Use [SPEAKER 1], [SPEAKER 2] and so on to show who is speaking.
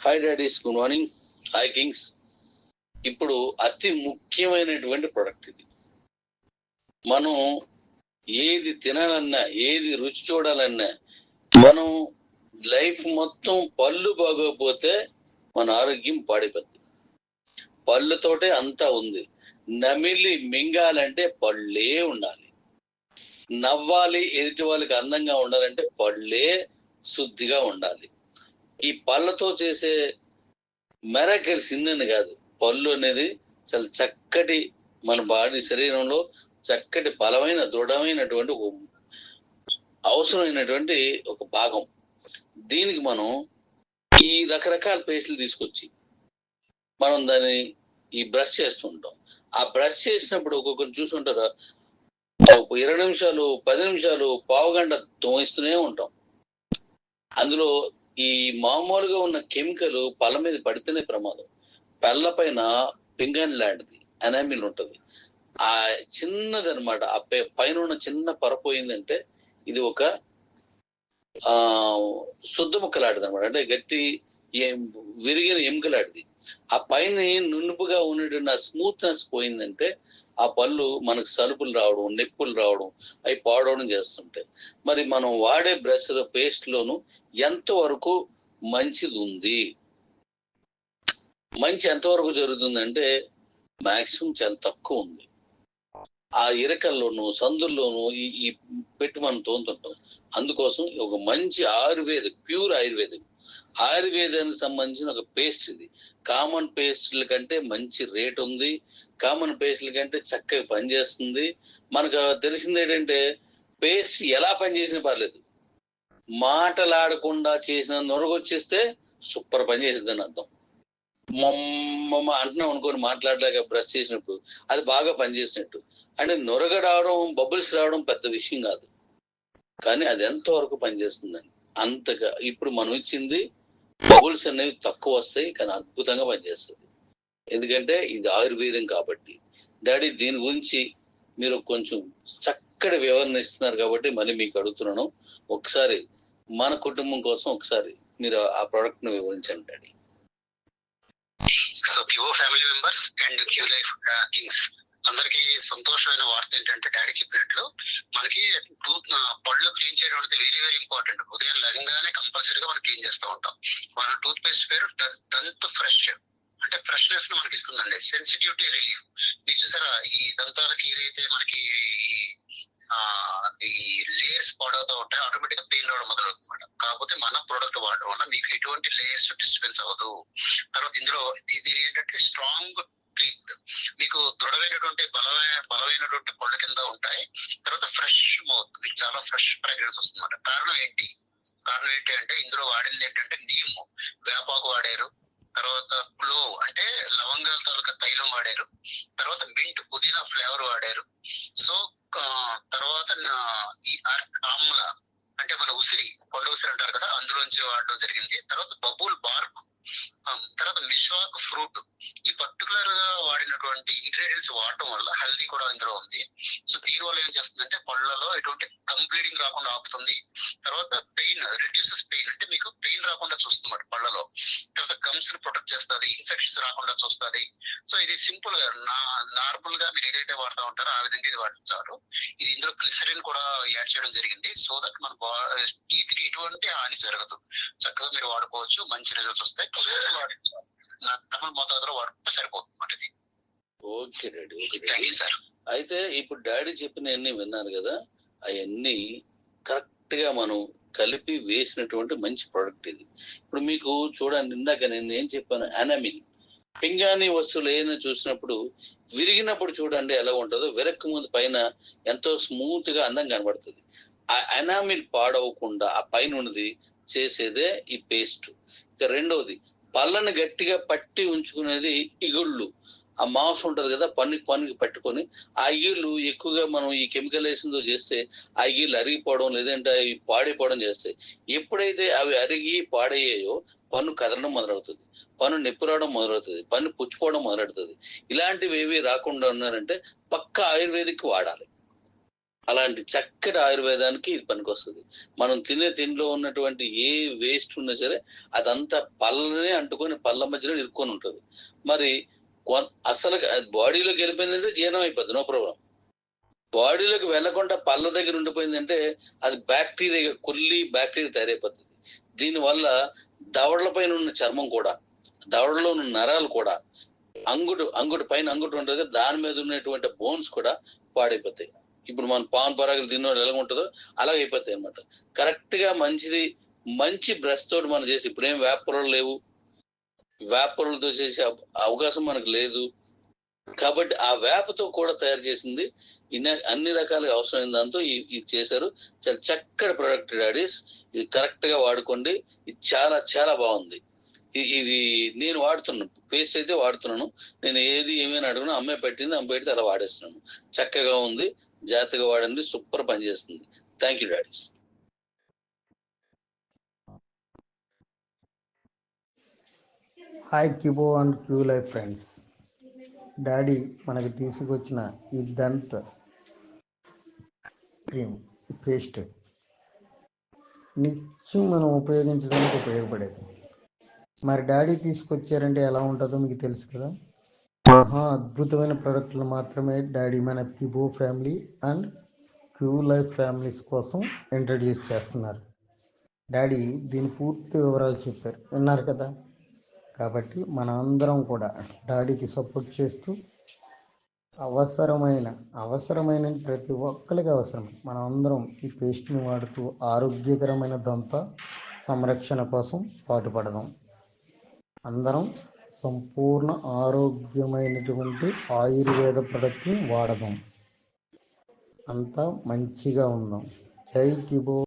[SPEAKER 1] Hi daddies, good morning. Hi kings. ఇప్పుడు అతి ముఖ్యమైనటువంటి ప్రొడక్ట్ ఇది. మనం ఏది తినాలన్నా, ఏది రుచి చూడాలన్నా, మనం లైఫ్ మొత్తం పళ్ళు బాగోకపోతే మన ఆరోగ్యం పాడైపోతుంది. పళ్ళతోటే అంతా ఉంది. నమిలి మింగాలంటే పళ్ళే ఉండాలి. నవ్వాలి, ఎదుటి వాళ్ళకి అందంగా ఉండాలంటే పళ్ళే శుద్ధిగా ఉండాలి. ఈ పళ్ళతో చేసే మెరాకిల్స్ ఇన్నని కాదు. పళ్ళు అనేది చాలా చక్కటి, మన బాడీ శరీరంలో చక్కటి బలమైన దృఢమైనటువంటి అవసరమైనటువంటి ఒక భాగం. దీనికి మనం ఈ రకరకాల పేస్టులు తీసుకొచ్చి మనం దాన్ని ఈ బ్రష్ చేస్తుంటాం. ఆ బ్రష్ చేసినప్పుడు ఒక్కొక్కరు చూసుంటారా, 20 నిమిషాలు, 10 నిమిషాలు, పావు గంట తోమిస్తూనే ఉంటాం. అందులో ఈ మామూలుగా ఉన్న కెమికల్ పళ్ళ మీద పడితేనే ప్రమాదం. పళ్ళ పైన పింగన్ లాంటిది ఎనామిల్ ఉంటుంది. ఆ చిన్నది అనమాట. ఆ పైన ఉన్న చిన్న పొరపోయిందంటే ఇది ఒక శుద్ధ ముక్కలాంటిది అనమాట. అంటే గట్టి విరిగిన ఎముకలాంటిది. ఆ పైన నునుపుగా ఉన్నటువంటి ఆ స్మూత్నెస్ పోయిందంటే ఆ పళ్ళు మనకు సలుపులు రావడం, నొప్పులు రావడం, అవి పాడవడం చేస్తుంటాయి. మరి మనం వాడే బ్రష్ పేస్ట్ లోను ఎంతవరకు మంచిది ఉంది, మంచి ఎంతవరకు జరుగుతుందంటే మాక్సిమం చాలా తక్కువ ఉంది. ఆ ఇరకల్లోనూ సందుల్లోనూ ఈ పెట్టి మనం తోముతుంటాం. అందుకోసం ఒక మంచి ప్యూర్ ఆయుర్వేదానికి సంబంధించిన ఒక పేస్ట్ ఇది. కామన్ పేస్ట్ల కంటే మంచి రేట్ ఉంది. కామన్ పేస్ట్ల కంటే చక్కగా పనిచేస్తుంది. మనకు తెలిసింది ఏంటంటే పేస్ట్ ఎలా పనిచేసినా పర్లేదు, మాటలాడకుండా చేసిన నొరగొచ్చేస్తే సూపర్ పని చేసిందని అర్థం. అంటున్నాం అనుకోని, మాట్లాడలేక బ్రష్ చేసినప్పుడు అది బాగా పనిచేసినట్టు. అంటే నొరగ రావడం, బబుల్స్ రావడం పెద్ద విషయం కాదు, కానీ అది ఎంతవరకు పనిచేస్తుందని అంతగా. ఇప్పుడు మనం ఇచ్చింది బబుల్స్ అనేవి తక్కువ వస్తాయి, కానీ అద్భుతంగా పనిచేస్తుంది. ఎందుకంటే ఇది ఆయుర్వేదం కాబట్టి. డాడీ, దీని గురించి మీరు కొంచెం చక్కటి వివరణ ఇస్తున్నారు కాబట్టి మళ్ళీ మీకు అడుగుతున్నాను. ఒకసారి మన కుటుంబం కోసం ఒకసారి మీరు ఆ ప్రోడక్ట్ ను వివరించండి daddy.
[SPEAKER 2] So Q family members and Q life kings అందరికి సంతోషమైన వార్త ఏంటంటే, డాడీ చెప్పినట్లు మనకి పళ్ళు క్లీన్ చేయడం అనేది వెరీ వెరీ ఇంపార్టెంట్. ఉదయం లగంగానే కంపల్సరీగా మనం క్లీన్ చేస్తూ ఉంటాం. మన టూత్ పేస్ట్ పేరు దంత్ ఫ్రెష్, అంటే ఫ్రెష్నెస్ ను మనకి ఇస్తుందండి. Sensitivity relief. మీరు చూసారా, ఈ దంతాలకి ఏదైతే మనకి ఈ లేయర్స్ పాడవుతూ ఉంటాయి, ఆటోమేటిక్ గా పెయిన్ రావడం మొదలవుతుంది అనమాట. కాకపోతే మన ప్రోడక్ట్ వాడడం వల్ల మీకు ఎటువంటి లేయర్స్ డిస్టర్బెన్స్ అవ్వదు. తర్వాత ఇందులో ఇది ఏంటంటే స్ట్రాంగ్ టీత్, మీకు దృఢమైనటువంటి బలమైనటువంటి పళ్ళు కింద ఉంటాయి. తర్వాత ఫ్రెష్ మౌత్, మీకు చాలా ఫ్రెష్ ఫ్రాగ్రెన్స్ వస్తుంది అన్నమాట. కారణం ఏంటి అంటే ఇందులో వాడింది ఏంటంటే నీమ్, వేపాకు వాడారు. తర్వాత క్లోవ్ అంటే లవంగాల తాలూకా తైలం వాడారు. తర్వాత మింట్, పుదీనా ఫ్లేవర్ వాడారు. సో తర్వాత ఈ ఆమ్ల అంటే మన ఉసిరి, కొండ ఉసిరి అంటారు కదా, అందులోంచి వాడడం జరిగింది. తర్వాత బబుల్ బార్క్, తర్వాత మిస్వాక్ ఫ్రూట్. ఈ పర్టికులర్ గా వాడినటువంటి ఇంగ్రీడియంట్స్ వాడటం వల్ల హెల్దీ కూడా ఇందులో ఉంది. సో దీని వల్ల ఏం చేస్తుందంటే పళ్ళలో ఎటువంటి గమ్ బ్లీడింగ్ రాకుండా ఆపుతుంది. తర్వాత పెయిన్ రిడ్యూసెస్ పెయిన్, అంటే మీకు పెయిన్ రాకుండా చూస్తుంది పళ్ళలో. తర్వాత గమ్స్ ని ప్రొటెక్ట్ చేస్తుంది, ఇన్ఫెక్షన్స్ రాకుండా చూస్తుంది. సో ఇది సింపుల్ గా నార్మల్ గా మీరు ఏదైతే వాడుతూ ఉంటారో ఆ విధంగా ఇది వాడించారు. ఇది ఇందులో గ్లిసరిన్ కూడా యాడ్ చేయడం జరిగింది. సో దట్ మన టీత్ కి ఎటువంటి హాని జరగదు. చక్కగా మీరు వాడుకోవచ్చు, మంచి రిజల్ట్స్ వస్తాయి. మోతాదులో వాడుకుంటే సరిపోతుంది.
[SPEAKER 1] Okay daddy, okay sir. అయితే ఇప్పుడు డాడీ చెప్పినవన్నీ విన్నారు కదా, అవన్నీ కరెక్ట్ గా మనం కలిపి వేసినటువంటి మంచి ప్రోడక్ట్ ఇది. ఇప్పుడు మీకు చూడండి, ఇందాక నేను ఏం చెప్పాను, ఎనామిల్ పింగాణి వస్తువులు ఏదైనా చూసినప్పుడు విరిగినప్పుడు చూడండి ఎలా ఉంటుందో, విరక్కు ముందు పైన ఎంతో స్మూత్ గా అందంగా కనబడుతుంది. ఆ ఎనామిల్ పాడవకుండా ఆ పైన ఉన్నది చేసేదే ఈ పేస్ట్. ఇక రెండవది, పళ్ళను గట్టిగా పట్టి ఉంచుకునేది ఇగుళ్ళు. ఆ మాంసం ఉంటది కదా, పన్నుకి పట్టుకొని ఆ ఇగుళ్ళు ఎక్కువగా మనం ఈ కెమికల్ వేసిందో చేస్తే ఆ ఇగుళ్ళు అరిగిపోవడం, లేదంటే అవి పాడైపోవడం చేస్తాయి. ఎప్పుడైతే అవి అరిగి పాడయ్యాయో పన్ను కదలడం మొదలవుతుంది, పన్ను నొప్పి రావడం మొదలవుతుంది, పన్ను పుచ్చుకోవడం మొదలెడుతుంది. ఇలాంటివి ఏవి రాకుండా ఉన్నారంటే పక్క ఆయుర్వేదిక్ వాడాలి. అలాంటి చక్కటి ఆయుర్వేదానికి ఇది పనికొస్తుంది. మనం తినే తిండిలో ఉన్నటువంటి ఏ వేస్ట్ ఉన్నా సరే అదంతా పళ్ళనే అంటుకొని పళ్ళ మధ్యలో ఇరుక్కొని ఉంటుంది. మరి అసలు బాడీలోకి వెళ్ళిపోయిందంటే జీర్ణం అయిపోద్ది, నో ప్రాబ్లం. బాడీలోకి వెళ్లకుండా పళ్ళ దగ్గర ఉండిపోయిందంటే అది బ్యాక్టీరియా బ్యాక్టీరియా తయారైపోతుంది. దీనివల్ల దవడల పైన ఉన్న చర్మం కూడా, దవడలో ఉన్న నరాలు కూడా, అంగుటి పైన అంగుటి ఉంటుంది కదా, దాని మీద ఉన్నటువంటి బోన్స్ కూడా పాడైపోతాయి. ఇప్పుడు మన పాన్ పరాగులు తిన్నోడు ఎలా ఉంటుందో అలాగే అయిపోతాయి అనమాట. కరెక్ట్ గా మంచి బ్రష్ తోటి మనం చేసి, ఇప్పుడేం వేపరలు లేవు, వేపరలతో చేసే అవకాశం మనకు లేదు కాబట్టి ఆ వేపతో కూడా తయారు చేసింది అన్ని రకాలుగా అవసరమైన దాంతో ఇది చేశారు. చాలా చక్కటి ప్రొడక్ట్ డాడీస్, ఇది కరెక్ట్ గా వాడుకోండి. ఇది చాలా చాలా బాగుంది. ఇది నేను వాడుతున్నాను, పేస్ట్ అయితే వాడుతున్నాను. నేను ఏమైనా అడుగునా అమ్మాయి పెట్టింది, అమ్మాయి పెడితే అలా వాడేస్తున్నాను. చక్కగా ఉంది, జాగ్రత్తగా వాడండి, సూపర్ పనిచేస్తుంది. Thank you daddies.
[SPEAKER 3] Hi Kibo and Q life friends. Daddy మనకి తీసుకొచ్చిన ఈ దంత్ క్రీమ్ పేస్ట్ నిత్యం మనం ఉపయోగించడానికి ఉపయోగపడేది. మరి డాడీ తీసుకొచ్చారంటే ఎలా ఉంటుందో మీకు తెలుసు కదా. మహా అద్భుతమైన ప్రోడక్ట్లు మాత్రమే డాడీ మన Kibo family and Q life families కోసం ఇంట్రడ్యూస్ చేస్తున్నారు. డాడీ దీని పూర్తి వివరాలు చెప్పారు, విన్నారు కదా. కాబట్టి మన అందరం కూడా డాడీకి సపోర్ట్ చేస్తూ అవసరమైన ప్రతి ఒక్కరికి అవసరం మనం అందరం ఈ పేస్ట్ని వాడుతూ ఆరోగ్యకరమైన దంత సంరక్షణ కోసం పాటుపడదాం. అందరం సంపూర్ణ ఆరోగ్యమైనటువంటి ఆయుర్వేద ప్రొడక్ట్ని వాడదాం. అంతా మంచిగా ఉందాం. జై కిబో.